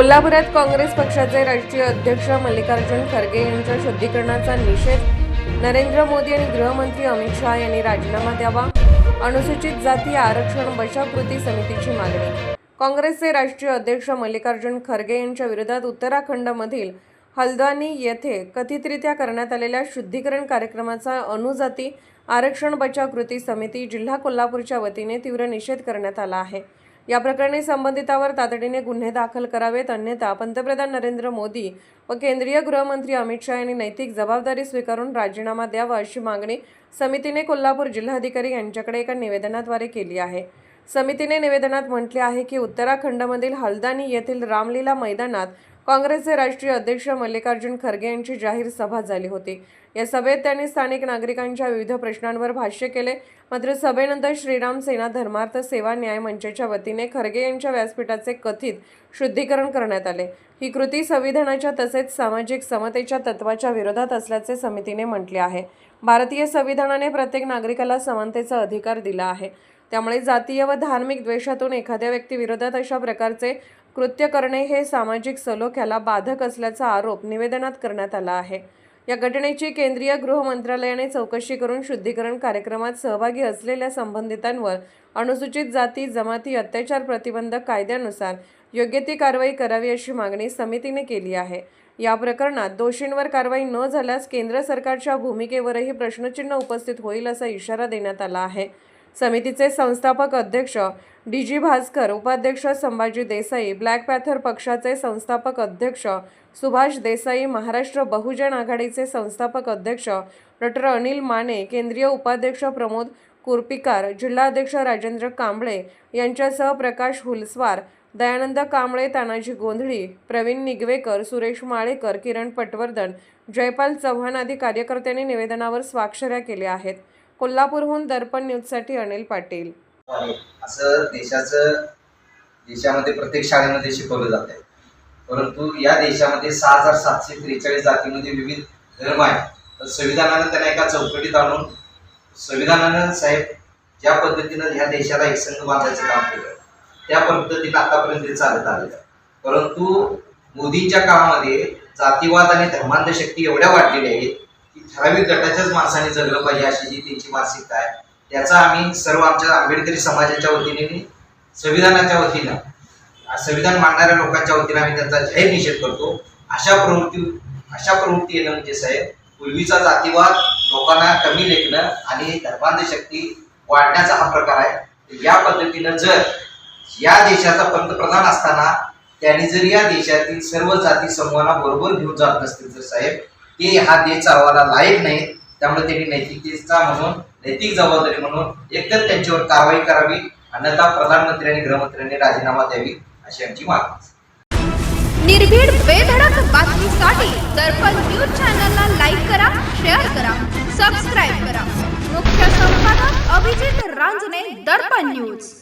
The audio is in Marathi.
कोल्हापुरात काँग्रेस पक्षाचे राष्ट्रीय अध्यक्ष मल्लिकार्जुन खरगे यांच्या शुद्धीकरणाचा निषेध. नरेंद्र मोदी आणि गृहमंत्री अमित शहा यांनी राजीनामा द्यावा. अनुसूचित जाती आरक्षण बचाव कृती समितीची मागणी. काँग्रेसचे राष्ट्रीय अध्यक्ष मल्लिकार्जुन खरगे यांच्या विरोधात उत्तराखंडमधील हल्द्वानी येथे कथितरित्या करण्यात आलेल्या शुद्धीकरण कार्यक्रमाचा अनुजाती आरक्षण बचाव कृती समिती जिल्हा कोल्हापूरच्या वतीने तीव्र निषेध करण्यात आला आहे. या प्रकरणी संबंधितांवर तातडीने गुन्हे दाखल करावेत, अन्यथा पंतप्रधान नरेंद्र मोदी व केंद्रीय गृहमंत्री अमित शहा यांनी नैतिक जबाबदारी स्वीकारून राजीनामा द्यावा अशी मागणी समितीने कोल्हापूर जिल्हाधिकारी यांच्याकडे एका निवेदनाद्वारे केली आहे. समितीने निवेदनात म्हटले आहे की उत्तराखंडमधील हल्द्वानी येथील रामलीला मैदानात काँग्रेसचे राष्ट्रीय अध्यक्ष मल्लिकार्जुन खरगे यांची जाहीर सभा झाली होती. या सभेत त्यांनी स्थानिक नागरिकांच्या विविध प्रश्नांवर भाष्य केले. मात्र सभेनंतर श्रीराम सेना धर्मार्थ सेवा न्याय मंचाच्या वतीने खरगे यांच्या व्यासपीठाचे कथित शुद्धीकरण करण्यात आले. ही कृती संविधानाच्या तसेच सामाजिक समतेच्या तत्वाच्या विरोधात असल्याचे समितीने म्हटले आहे. भारतीय संविधानाने प्रत्येक नागरिकाला समानतेचा अधिकार दिला आहे. त्यामुळे जातीय व धार्मिक द्वेषातून एखाद्या व्यक्तीविरोधात अशा प्रकारचे कृत्य करणे हे सामाजिक सलोख्याला बाधक असल्याचा आरोप निवेदनात करण्यात आला आहे. या घटनेची केंद्रीय गृह मंत्रालयाने चौकशी करून शुद्धीकरण कार्यक्रमात सहभागी असलेल्या संबंधितांवर अनुसूचित जाती जमाती अत्याचार प्रतिबंधक कायद्यानुसार योग्य ती कारवाई करावी अशी मागणी समितीने केली आहे. या प्रकरणात दोषींवर कारवाई न झाल्यास केंद्र सरकारच्या भूमिकेवरही प्रश्नचिन्ह उपस्थित होईल असा इशारा देण्यात आला आहे. समितीचे संस्थापक अध्यक्ष डी.जी. भास्कर, उपाध्यक्ष संभाजी देसाई, ब्लॅक पॅथर पक्षाचे संस्थापक अध्यक्ष सुभाष देसाई, महाराष्ट्र बहुजन आघाडीचे संस्थापक अध्यक्ष डॉ. अनिल माने, केंद्रीय उपाध्यक्ष प्रमोद कुरपीकार, जिल्हाध्यक्ष राजेंद्र कांबळे यांच्यासह प्रकाश हुलस्वार, दयानंद कांबळे, तानाजी गोंधळी, प्रवीण निगवेकर, सुरेश माळेकर, किरण पटवर्धन, जयपाल चव्हाण आदी कार्यकर्त्यांनी निवेदनावर स्वाक्षऱ्या केल्या आहेत. कोल्हापूरहून दर्पण न्यूजसाठी अनिल पाटील. असं देशामध्ये प्रत्येक शाळेमध्ये शिकवलं जात आहे, परंतु या देशामध्ये 6743 जातीमध्ये विविध धर्म आहेत. तर संविधानानं त्यांना एका चौकटीत आणून संविधानानं साहेब ज्या पद्धतीनं ह्या देशाला एकसंघ बांधायचं काम केलं त्या पद्धतीनं आतापर्यंत चालत आलेलं आहे. परंतु मोदींच्या काळामध्ये जातीवाद आणि धर्मांधशक्ती एवढ्या वाढलेल्या आहेत की ठराविक गटाच्याच माणसाने जगलं पाहिजे अशी जी त्यांची मानसिकता आहे, त्याचा आम्ही सर्व आमच्या आंबेडकरी समाजाच्या वतीने संविधानाच्या वतीनं संविधान मांडणाऱ्या लोकांच्या वतीने आम्ही त्यांचा जाहीर निषेध करतो. अशा प्रवृत्ती येणं म्हणजे साहेब पूर्वीचा जातीवाद लोकांना कमी लेखणं आणि धर्मांधशक्ती वाढण्याचा हा प्रकार आहे. या पद्धतीनं जर या देशाचा पंतप्रधान असताना त्यांनी जर या देशातील सर्व जाती समूहांना बरोबर घेऊन जात नसतील तर साहेब ते हा देश चालवायला लायक नाही. त्यामुळे त्यांनी नैतिकतेचा म्हणून नैतिक जबाबदारी म्हणून एकतर त्यांच्यावर कारवाई करावी, अन्यथा प्रधानमंत्री आणि गृहमंत्र्यांनी राजीनामा द्यावी अशी आमची मागणी. निर्भीड बेधडक बातमीसाठी दर्पण न्यूज चॅनलला लाईक करा, शेअर करा, सबस्क्राईब करा. मुख्य संपादक अभिजित रांजणे, दर्पण न्यूज.